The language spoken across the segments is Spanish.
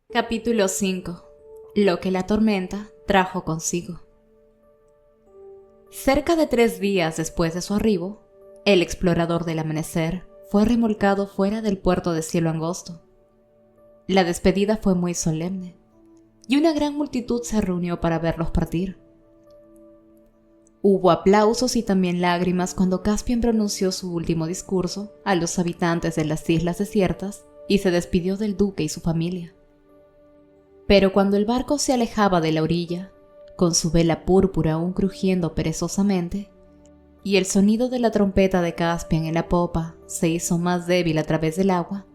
Capítulo 5. Lo que la tormenta trajo consigo. Cerca de 3 días después de su arribo, el explorador del amanecer fue remolcado fuera del puerto de Cielo Angosto. La despedida fue muy solemne, y una gran multitud se reunió para verlos partir. Hubo aplausos y también lágrimas cuando Caspian pronunció su último discurso a los habitantes de las islas desiertas y se despidió del duque y su familia. Pero cuando el barco se alejaba de la orilla, con su vela púrpura aún crujiendo perezosamente, y el sonido de la trompeta de Caspian en la popa se hizo más débil a través del agua,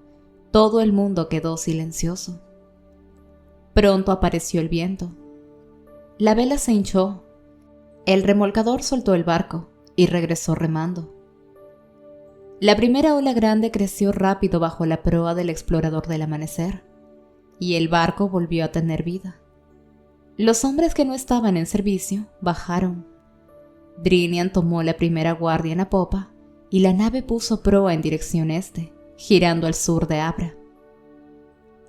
todo el mundo quedó silencioso. Pronto apareció el viento. La vela se hinchó. El remolcador soltó el barco y regresó remando. La primera ola grande creció rápido bajo la proa del explorador del amanecer, y el barco volvió a tener vida. Los hombres que no estaban en servicio bajaron. Drinian tomó la primera guardia en la popa y la nave puso proa en dirección este, girando al sur de Abra.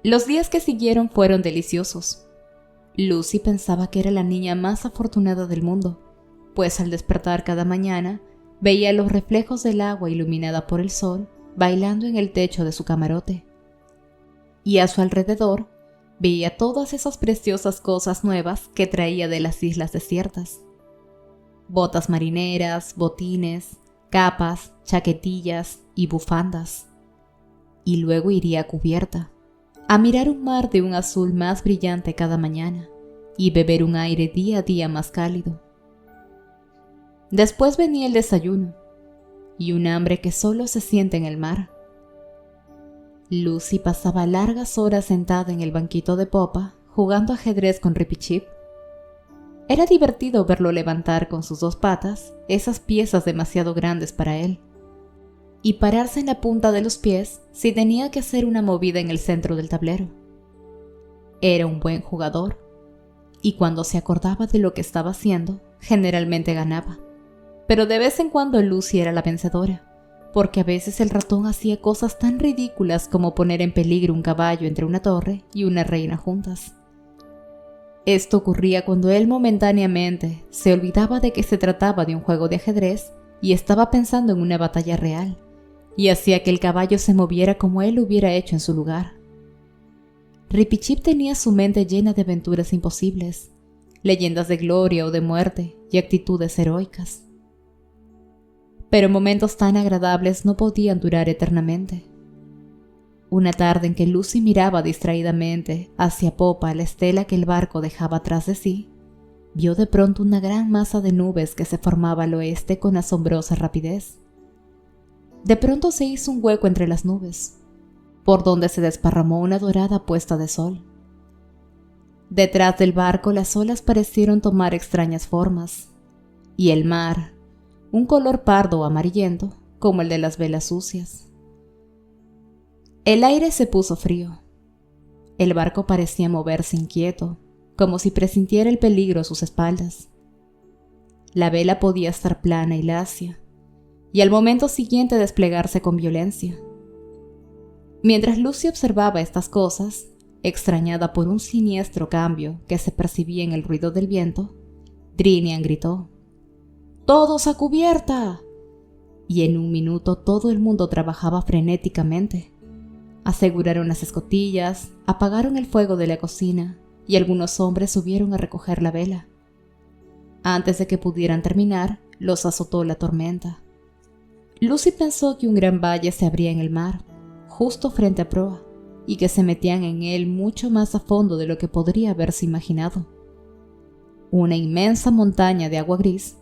Los días que siguieron fueron deliciosos. Lucy pensaba que era la niña más afortunada del mundo, pues al despertar cada mañana veía los reflejos del agua iluminada por el sol bailando en el techo de su camarote. Y a su alrededor veía todas esas preciosas cosas nuevas que traía de las islas desiertas. Botas marineras, botines, capas, chaquetillas y bufandas. Y luego iría a cubierta, a mirar un mar de un azul más brillante cada mañana y beber un aire día a día más cálido. Después venía el desayuno y un hambre que solo se siente en el mar. Lucy pasaba largas horas sentada en el banquito de popa jugando ajedrez con Ripichip. Era divertido verlo levantar con sus 2 patas esas piezas demasiado grandes para él y pararse en la punta de los pies si tenía que hacer una movida en el centro del tablero. Era un buen jugador y cuando se acordaba de lo que estaba haciendo, generalmente ganaba. Pero de vez en cuando Lucy era la vencedora, porque a veces el ratón hacía cosas tan ridículas como poner en peligro un caballo entre una torre y una reina juntas. Esto ocurría cuando él momentáneamente se olvidaba de que se trataba de un juego de ajedrez y estaba pensando en una batalla real, y hacía que el caballo se moviera como él hubiera hecho en su lugar. Ripichip tenía su mente llena de aventuras imposibles, leyendas de gloria o de muerte y actitudes heroicas. Pero momentos tan agradables no podían durar eternamente. Una tarde en que Lucy miraba distraídamente hacia popa la estela que el barco dejaba atrás de sí, vio de pronto una gran masa de nubes que se formaba al oeste con asombrosa rapidez. De pronto se hizo un hueco entre las nubes, por donde se desparramó una dorada puesta de sol. Detrás del barco las olas parecieron tomar extrañas formas, y el mar, un color pardo o amarillento, como el de las velas sucias. El aire se puso frío. El barco parecía moverse inquieto, como si presintiera el peligro a sus espaldas. La vela podía estar plana y lacia, y al momento siguiente desplegarse con violencia. Mientras Lucy observaba estas cosas, extrañada por un siniestro cambio que se percibía en el ruido del viento, Drinian gritó: ¡Todos a cubierta! Y en un minuto todo el mundo trabajaba frenéticamente. Aseguraron las escotillas, apagaron el fuego de la cocina y algunos hombres subieron a recoger la vela. Antes de que pudieran terminar, los azotó la tormenta. Lucy pensó que un gran valle se abría en el mar, justo frente a proa, y que se metían en él mucho más a fondo de lo que podría haberse imaginado. Una inmensa montaña de agua gris,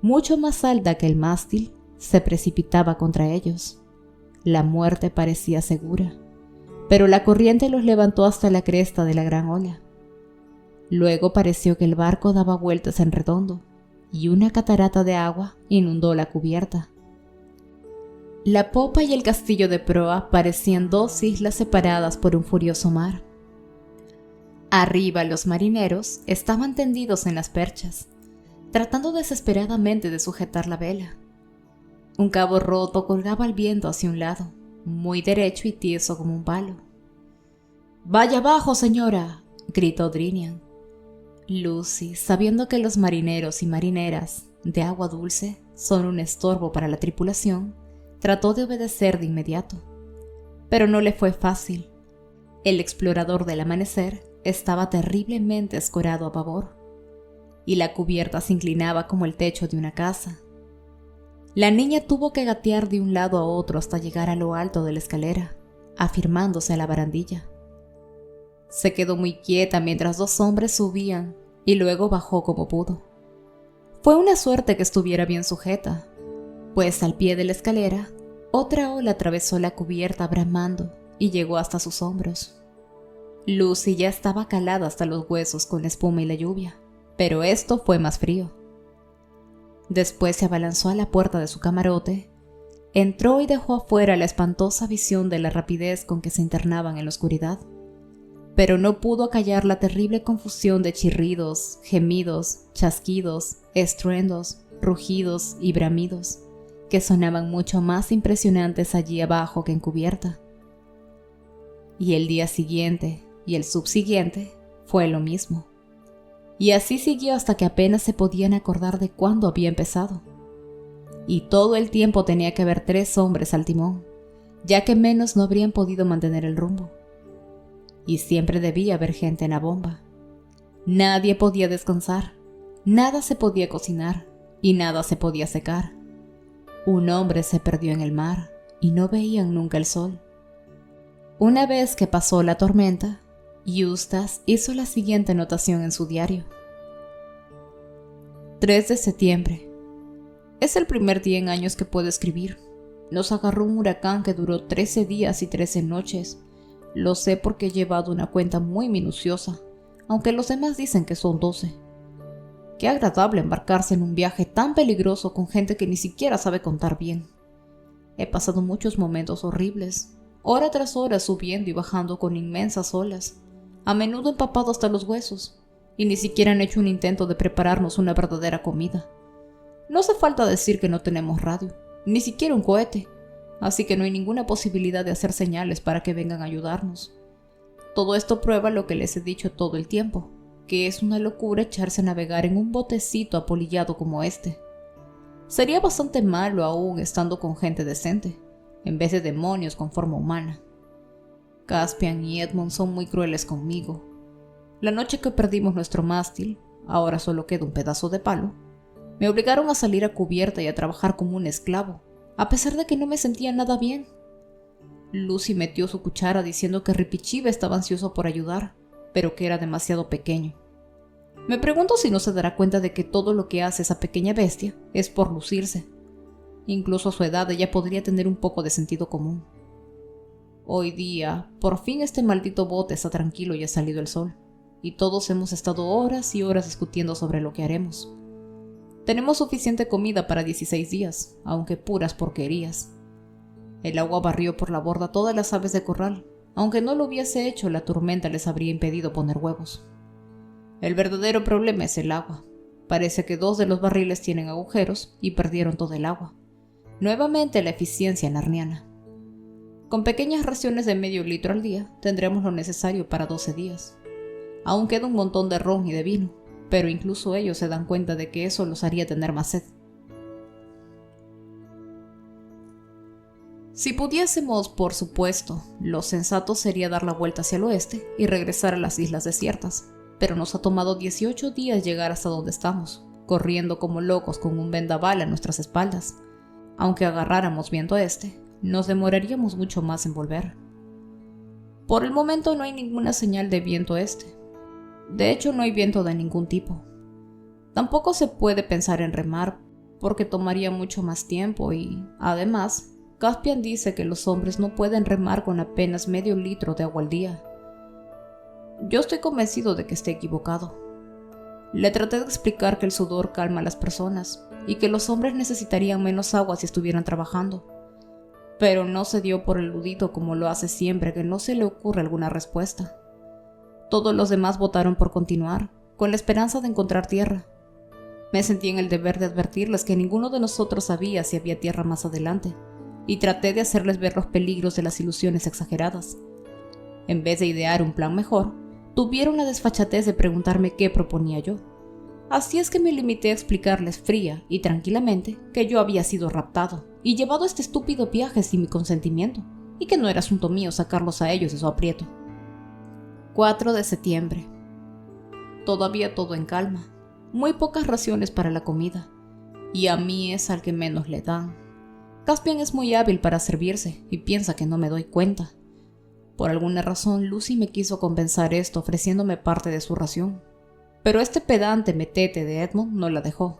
mucho más alta que el mástil, se precipitaba contra ellos. La muerte parecía segura, pero la corriente los levantó hasta la cresta de la gran ola. Luego pareció que el barco daba vueltas en redondo, y una catarata de agua inundó la cubierta. La popa y el castillo de proa parecían 2 islas separadas por un furioso mar. Arriba los marineros estaban tendidos en las perchas, tratando desesperadamente de sujetar la vela. Un cabo roto colgaba al viento hacia un lado, muy derecho y tieso como un palo. «¡Vaya abajo, señora!», gritó Drinian. Lucy, sabiendo que los marineros y marineras de agua dulce son un estorbo para la tripulación, trató de obedecer de inmediato. Pero no le fue fácil. El explorador del amanecer estaba terriblemente escorado a babor, y la cubierta se inclinaba como el techo de una casa. La niña tuvo que gatear de un lado a otro hasta llegar a lo alto de la escalera, afirmándose a la barandilla. Se quedó muy quieta mientras dos hombres subían y luego bajó como pudo. Fue una suerte que estuviera bien sujeta, pues al pie de la escalera, otra ola atravesó la cubierta bramando y llegó hasta sus hombros. Lucy ya estaba calada hasta los huesos con la espuma y la lluvia, pero esto fue más frío. Después se abalanzó a la puerta de su camarote, entró y dejó afuera la espantosa visión de la rapidez con que se internaban en la oscuridad, pero no pudo acallar la terrible confusión de chirridos, gemidos, chasquidos, estruendos, rugidos y bramidos, que sonaban mucho más impresionantes allí abajo que en cubierta. Y el día siguiente y el subsiguiente fue lo mismo. Y así siguió hasta que apenas se podían acordar de cuándo había empezado. Y todo el tiempo tenía que haber 3 hombres al timón, ya que menos no habrían podido mantener el rumbo. Y siempre debía haber gente en la bomba. Nadie podía descansar, nada se podía cocinar y nada se podía secar. Un hombre se perdió en el mar y no veían nunca el sol. Una vez que pasó la tormenta, Eustace hizo la siguiente anotación en su diario. 3 de septiembre. Es el primer día en años que puedo escribir. Nos agarró un huracán que duró 13 días y 13 noches. Lo sé porque he llevado una cuenta muy minuciosa, aunque los demás dicen que son 12. Qué agradable embarcarse en un viaje tan peligroso con gente que ni siquiera sabe contar bien. He pasado muchos momentos horribles, hora tras hora subiendo y bajando con inmensas olas, a menudo empapado hasta los huesos, y ni siquiera han hecho un intento de prepararnos una verdadera comida. No hace falta decir que no tenemos radio, ni siquiera un cohete, así que no hay ninguna posibilidad de hacer señales para que vengan a ayudarnos. Todo esto prueba lo que les he dicho todo el tiempo, que es una locura echarse a navegar en un botecito apolillado como este. Sería bastante malo aún estando con gente decente, en vez de demonios con forma humana. Caspian y Edmund son muy crueles conmigo. La noche que perdimos nuestro mástil, ahora solo queda un pedazo de palo, me obligaron a salir a cubierta y a trabajar como un esclavo, a pesar de que no me sentía nada bien. Lucy metió su cuchara diciendo que Ripichive estaba ansioso por ayudar, pero que era demasiado pequeño. Me pregunto si no se dará cuenta de que todo lo que hace esa pequeña bestia es por lucirse. Incluso a su edad ella podría tener un poco de sentido común. Hoy día, por fin este maldito bote está tranquilo y ha salido el sol, y todos hemos estado horas y horas discutiendo sobre lo que haremos. Tenemos suficiente comida para 16 días, aunque puras porquerías. El agua barrió por la borda todas las aves de corral. Aunque no lo hubiese hecho, la tormenta les habría impedido poner huevos. El verdadero problema es el agua. Parece que 2 de los barriles tienen agujeros y perdieron todo el agua. Nuevamente la eficiencia narniana. Con pequeñas raciones de medio litro al día, tendremos lo necesario para 12 días. Aún queda un montón de ron y de vino, pero incluso ellos se dan cuenta de que eso los haría tener más sed. Si pudiésemos, por supuesto, lo sensato sería dar la vuelta hacia el oeste y regresar a las islas desiertas, pero nos ha tomado 18 días llegar hasta donde estamos, corriendo como locos con un vendaval a nuestras espaldas. Aunque agarráramos viento este, nos demoraríamos mucho más en volver. Por el momento no hay ninguna señal de viento este. De hecho, no hay viento de ningún tipo. Tampoco se puede pensar en remar, porque tomaría mucho más tiempo y, además, Caspian dice que los hombres no pueden remar con apenas medio litro de agua al día. Yo estoy convencido de que esté equivocado. Le traté de explicar que el sudor calma a las personas y que los hombres necesitarían menos agua si estuvieran trabajando, pero no se dio por eludido como lo hace siempre que no se le ocurre alguna respuesta. Todos los demás votaron por continuar, con la esperanza de encontrar tierra. Me sentí en el deber de advertirles que ninguno de nosotros sabía si había tierra más adelante, y traté de hacerles ver los peligros de las ilusiones exageradas. en vez de idear un plan mejor, tuvieron la desfachatez de preguntarme qué proponía yo. Así es que me limité a explicarles fría y tranquilamente que yo había sido raptado y llevado a este estúpido viaje sin mi consentimiento, y que no era asunto mío sacarlos a ellos de su aprieto. 4 de septiembre. Todavía todo en calma. Muy pocas raciones para la comida, y a mí es al que menos le dan. Caspian es muy hábil para servirse y piensa que no me doy cuenta. Por alguna razón, Lucy me quiso compensar esto ofreciéndome parte de su ración, pero este pedante metete de Edmund no la dejó.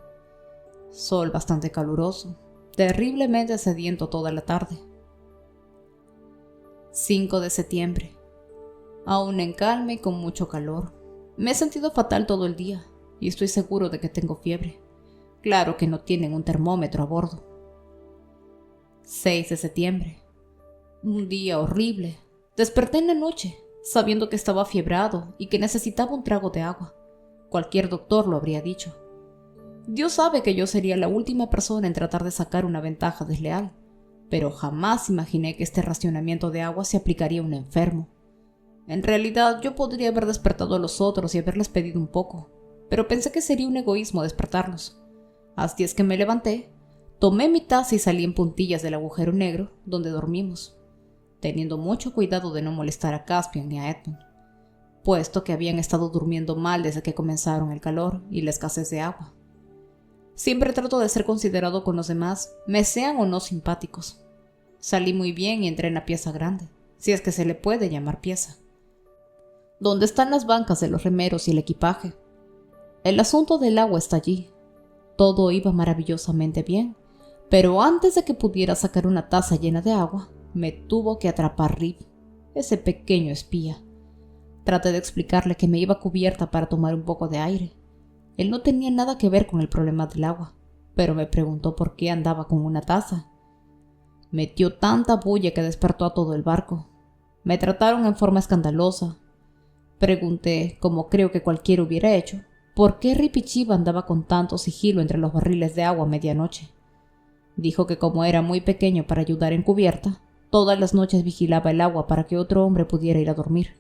Sol bastante caluroso, terriblemente sediento toda la tarde. 5 de septiembre. Aún en calma y con mucho calor. Me he sentido fatal todo el día y estoy seguro de que tengo fiebre. Claro que no tienen un termómetro a bordo. 6 de septiembre. Un día horrible. Desperté en la noche, sabiendo que estaba fiebrado y que necesitaba un trago de agua. Cualquier doctor lo habría dicho. Dios sabe que yo sería la última persona en tratar de sacar una ventaja desleal, pero jamás imaginé que este racionamiento de agua se aplicaría a un enfermo. En realidad, yo podría haber despertado a los otros y haberles pedido un poco, pero pensé que sería un egoísmo despertarlos. Así es que me levanté, tomé mi taza y salí en puntillas del agujero negro donde dormimos, teniendo mucho cuidado de no molestar a Caspian ni a Edmund, puesto que habían estado durmiendo mal desde que comenzaron el calor y la escasez de agua. Siempre trato de ser considerado con los demás, me sean o no simpáticos. Salí muy bien y entré en la pieza grande, si es que se le puede llamar pieza, donde están las bancas de los remeros y el equipaje. El asunto del agua está allí. Todo iba maravillosamente bien, pero antes de que pudiera sacar una taza llena de agua, me tuvo que atrapar Rip, ese pequeño espía. Traté de explicarle que me iba cubierta para tomar un poco de aire. Él no tenía nada que ver con el problema del agua, pero me preguntó por qué andaba con una taza. Metió tanta bulla que despertó a todo el barco. Me trataron en forma escandalosa. Pregunté, como creo que cualquiera hubiera hecho, por qué Rip y Chiva andaba con tanto sigilo entre los barriles de agua a medianoche. Dijo que como era muy pequeño para ayudar en cubierta, todas las noches vigilaba el agua para que otro hombre pudiera ir a dormir.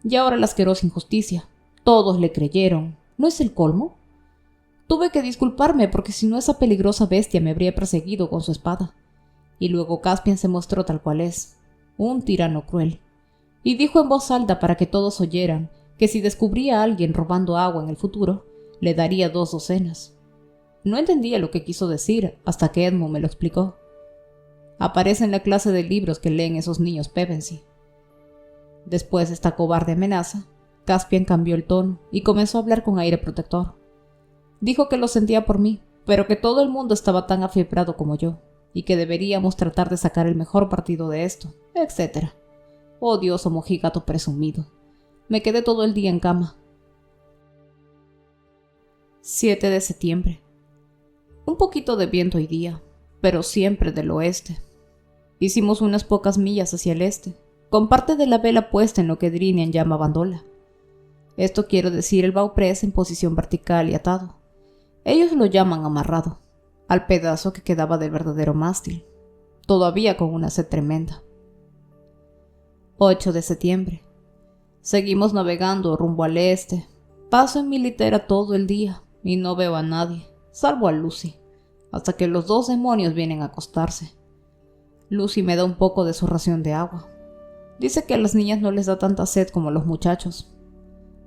Y ahora la asquerosa injusticia. Todos le creyeron. ¿No es el colmo? Tuve que disculparme porque si no esa peligrosa bestia me habría perseguido con su espada. Y luego Caspian se mostró tal cual es, un tirano cruel. Y dijo en voz alta para que todos oyeran que si descubría a alguien robando agua en el futuro, le daría 2 docenas. No entendía lo que quiso decir hasta que Edmund me lo explicó. Aparece en la clase de libros que leen esos niños Pevensey. Después de esta cobarde amenaza, Caspian cambió el tono y comenzó a hablar con aire protector. Dijo que lo sentía por mí, pero que todo el mundo estaba tan afiebrado como yo, y que deberíamos tratar de sacar el mejor partido de esto, etc. Odioso mojigato presumido. Me quedé todo el día en cama. 7 de septiembre. Un poquito de viento hoy día, pero siempre del oeste. Hicimos unas pocas millas hacia el este, con parte de la vela puesta en lo que Drinian llama bandola. Esto quiere decir el bauprés en posición vertical y atado. Ellos lo llaman amarrado, al pedazo que quedaba del verdadero mástil, todavía con una sed tremenda. 8 de septiembre. Seguimos navegando rumbo al este. Paso en mi litera todo el día y no veo a nadie, salvo a Lucy, hasta que los 2 demonios vienen a acostarse. Lucy me da un poco de su ración de agua. Dice que a las niñas no les da tanta sed como a los muchachos.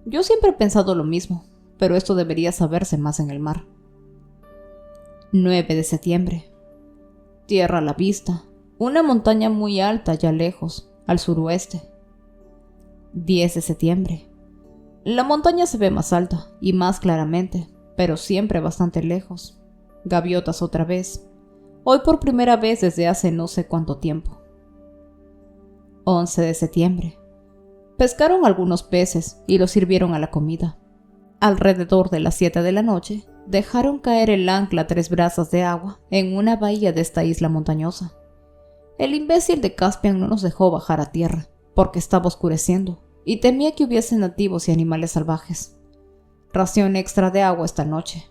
Yo siempre he pensado lo mismo, pero esto debería saberse más en el mar. 9 de septiembre. Tierra a la vista. Una montaña muy alta ya lejos, al suroeste. 10 de septiembre. La montaña se ve más alta y más claramente, pero siempre bastante lejos. Gaviotas otra vez. Hoy por primera vez desde hace no sé cuánto tiempo. 11 de septiembre. Pescaron algunos peces y los sirvieron a la comida. Alrededor de las 7 de la noche, dejaron caer el ancla a 3 brazas de agua en una bahía de esta isla montañosa. El imbécil de Caspian no nos dejó bajar a tierra, porque estaba oscureciendo, y temía que hubiese nativos y animales salvajes. Ración extra de agua esta noche.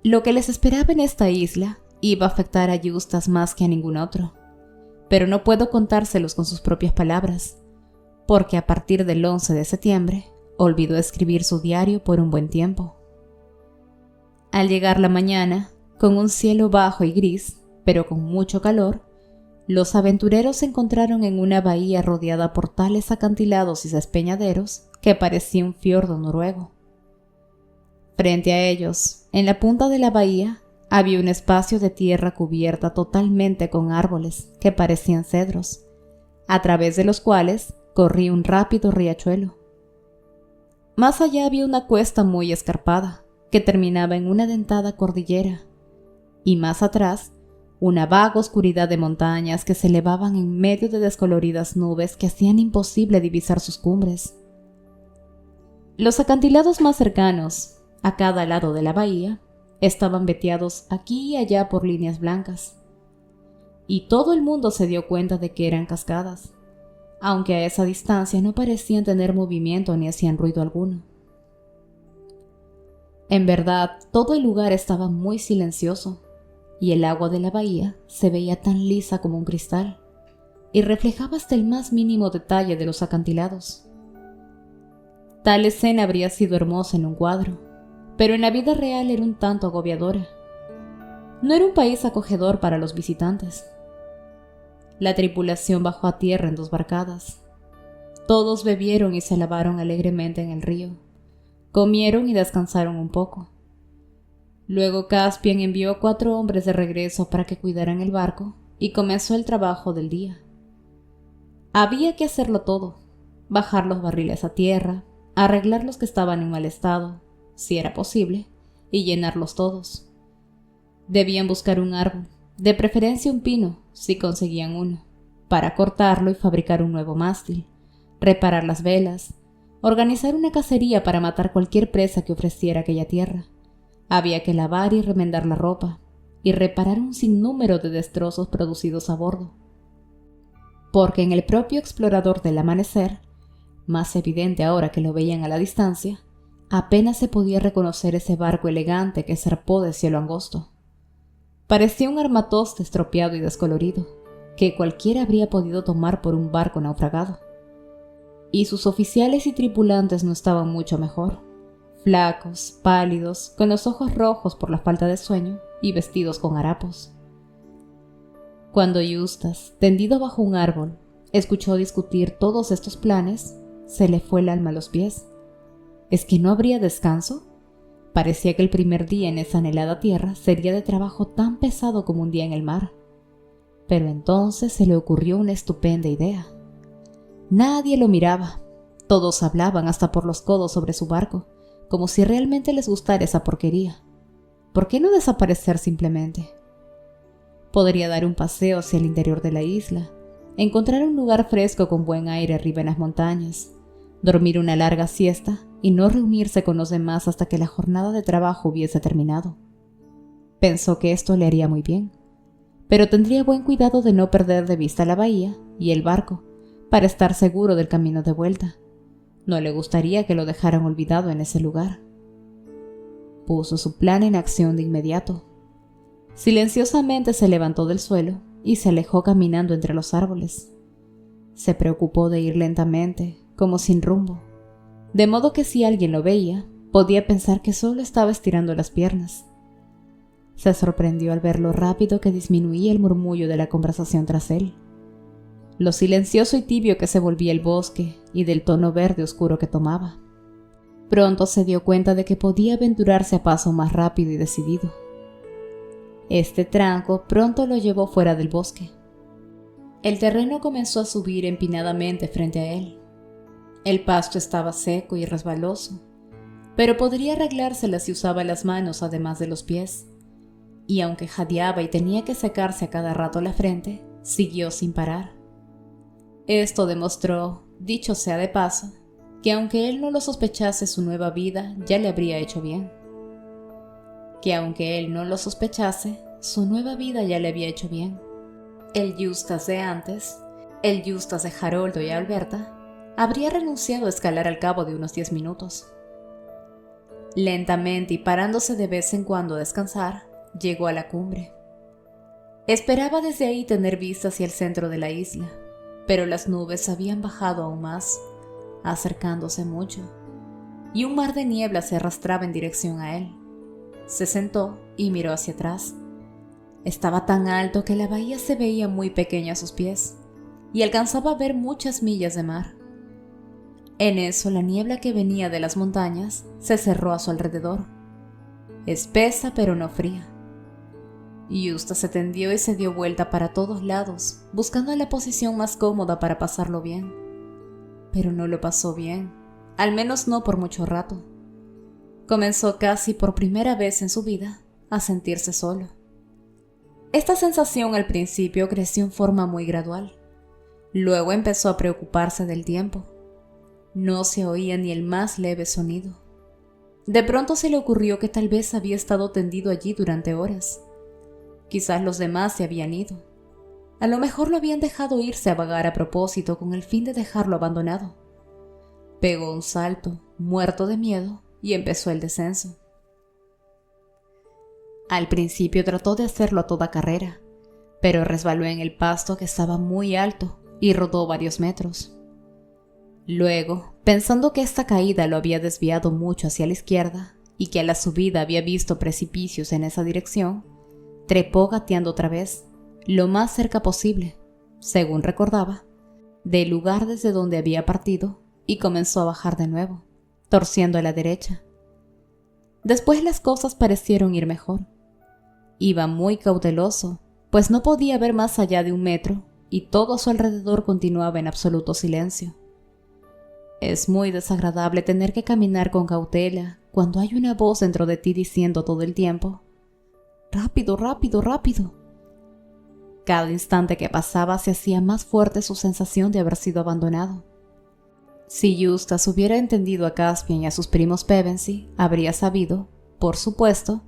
Lo que les esperaba en esta isla iba a afectar a Eustace más que a ningún otro. pero no puedo contárselos con sus propias palabras, porque a partir del 11 de septiembre olvidó escribir su diario por un buen tiempo. Al llegar la mañana, con un cielo bajo y gris, pero con mucho calor, los aventureros se encontraron en una bahía rodeada por tales acantilados y despeñaderos que parecía un fiordo noruego. Frente a ellos, en la punta de la bahía, había un espacio de tierra cubierta totalmente con árboles que parecían cedros, a través de los cuales corría un rápido riachuelo. Más allá había una cuesta muy escarpada, que terminaba en una dentada cordillera, y más atrás, una vaga oscuridad de montañas que se elevaban en medio de descoloridas nubes que hacían imposible divisar sus cumbres. Los acantilados más cercanos, a cada lado de la bahía, estaban veteados aquí y allá por líneas blancas, y todo el mundo se dio cuenta de que eran cascadas, aunque a esa distancia no parecían tener movimiento ni hacían ruido alguno. En verdad, todo el lugar estaba muy silencioso, y el agua de la bahía se veía tan lisa como un cristal, y reflejaba hasta el más mínimo detalle de los acantilados. Tal escena habría sido hermosa en un cuadro, pero en la vida real era un tanto agobiadora. No era un país acogedor para los visitantes. La tripulación bajó a tierra en 2 barcadas. Todos bebieron y se lavaron alegremente en el río. Comieron y descansaron un poco. Luego Caspian envió 4 hombres de regreso para que cuidaran el barco y comenzó el trabajo del día. Había que hacerlo todo: bajar los barriles a tierra, arreglar los que estaban en mal estado, si era posible, y llenarlos todos. Debían buscar un árbol, de preferencia un pino, si conseguían uno, para cortarlo y fabricar un nuevo mástil, reparar las velas, organizar una cacería para matar cualquier presa que ofreciera aquella tierra. Había que lavar y remendar la ropa, y reparar un sinnúmero de destrozos producidos a bordo. Porque en el propio explorador del amanecer, más evidente ahora que lo veían a la distancia, apenas se podía reconocer ese barco elegante que zarpó de cielo angosto. Parecía un armatoste estropeado y descolorido, que cualquiera habría podido tomar por un barco naufragado. Y sus oficiales y tripulantes no estaban mucho mejor, flacos, pálidos, con los ojos rojos por la falta de sueño y vestidos con harapos. Cuando Eustace, tendido bajo un árbol, escuchó discutir todos estos planes, se le fue el alma a los pies. ¿Es que no habría descanso? Parecía que el primer día en esa anhelada tierra sería de trabajo tan pesado como un día en el mar. Pero entonces se le ocurrió una estupenda idea. Nadie lo miraba. Todos hablaban hasta por los codos sobre su barco, como si realmente les gustara esa porquería. ¿Por qué no desaparecer simplemente? Podría dar un paseo hacia el interior de la isla, encontrar un lugar fresco con buen aire arriba en las montañas, dormir una larga siesta y no reunirse con los demás hasta que la jornada de trabajo hubiese terminado. Pensó que esto le haría muy bien, pero tendría buen cuidado de no perder de vista la bahía y el barco para estar seguro del camino de vuelta. No le gustaría que lo dejaran olvidado en ese lugar. Puso su plan en acción de inmediato. Silenciosamente se levantó del suelo y se alejó caminando entre los árboles. Se preocupó de ir lentamente, como sin rumbo, de modo que si alguien lo veía, podía pensar que solo estaba estirando las piernas. Se sorprendió al ver lo rápido que disminuía el murmullo de la conversación tras él, lo silencioso y tibio que se volvía el bosque y del tono verde oscuro que tomaba. Pronto se dio cuenta de que podía aventurarse a paso más rápido y decidido. Este tranco pronto lo llevó fuera del bosque. El terreno comenzó a subir empinadamente frente a él. El pasto estaba seco y resbaloso, pero podría arreglársela si usaba las manos además de los pies, y aunque jadeaba y tenía que secarse a cada rato la frente, siguió sin parar. Esto demostró, dicho sea de paso, que aunque él no lo sospechase, su nueva vida ya le habría hecho bien. El Eustace de antes, el Eustace de Haroldo y Alberta, habría renunciado a escalar al cabo de unos 10 minutos. Lentamente y parándose de vez en cuando a descansar, llegó a la cumbre. Esperaba desde ahí tener vista hacia el centro de la isla, pero las nubes habían bajado aún más, acercándose mucho, y un mar de niebla se arrastraba en dirección a él. Se sentó y miró hacia atrás. Estaba tan alto que la bahía se veía muy pequeña a sus pies, y alcanzaba a ver muchas millas de mar. En eso la niebla que venía de las montañas se cerró a su alrededor, espesa pero no fría. Eustace se tendió y se dio vuelta para todos lados, buscando la posición más cómoda para pasarlo bien. Pero no lo pasó bien, al menos no por mucho rato. Comenzó casi por primera vez en su vida a sentirse solo. Esta sensación al principio creció en forma muy gradual. Luego empezó a preocuparse del tiempo. No se oía ni el más leve sonido. De pronto se le ocurrió que tal vez había estado tendido allí durante horas. Quizás los demás se habían ido. A lo mejor lo habían dejado irse a vagar a propósito con el fin de dejarlo abandonado. Pegó un salto, muerto de miedo, y empezó el descenso. Al principio trató de hacerlo a toda carrera, pero resbaló en el pasto que estaba muy alto y rodó varios metros. Luego, pensando que esta caída lo había desviado mucho hacia la izquierda y que a la subida había visto precipicios en esa dirección, trepó gateando otra vez, lo más cerca posible, según recordaba, del lugar desde donde había partido, y comenzó a bajar de nuevo, torciendo a la derecha. Después las cosas parecieron ir mejor. Iba muy cauteloso, pues no podía ver más allá de 1 metro, y todo a su alrededor continuaba en absoluto silencio. Es muy desagradable tener que caminar con cautela cuando hay una voz dentro de ti diciendo todo el tiempo: «Rápido, rápido, rápido». Cada instante que pasaba se hacía más fuerte su sensación de haber sido abandonado. Si Eustace hubiera entendido a Caspian y a sus primos Pevensey, habría sabido, por supuesto,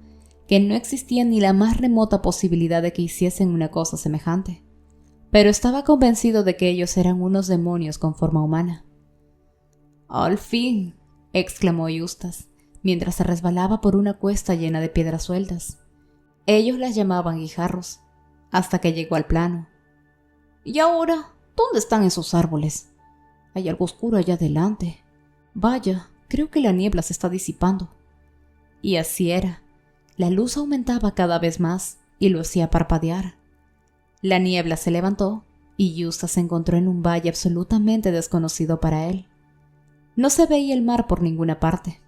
que no existía ni la más remota posibilidad de que hiciesen una cosa semejante. Pero estaba convencido de que ellos eran unos demonios con forma humana. «¡Al fin!», exclamó Eustace, mientras se resbalaba por una cuesta llena de piedras sueltas. Ellos las llamaban guijarros, hasta que llegó al plano. «¿Y ahora? ¿Dónde están esos árboles? Hay algo oscuro allá adelante. Vaya, creo que la niebla se está disipando». Y así era. La luz aumentaba cada vez más y lo hacía parpadear. La niebla se levantó y Eustace se encontró en un valle absolutamente desconocido para él. No se veía el mar por ninguna parte.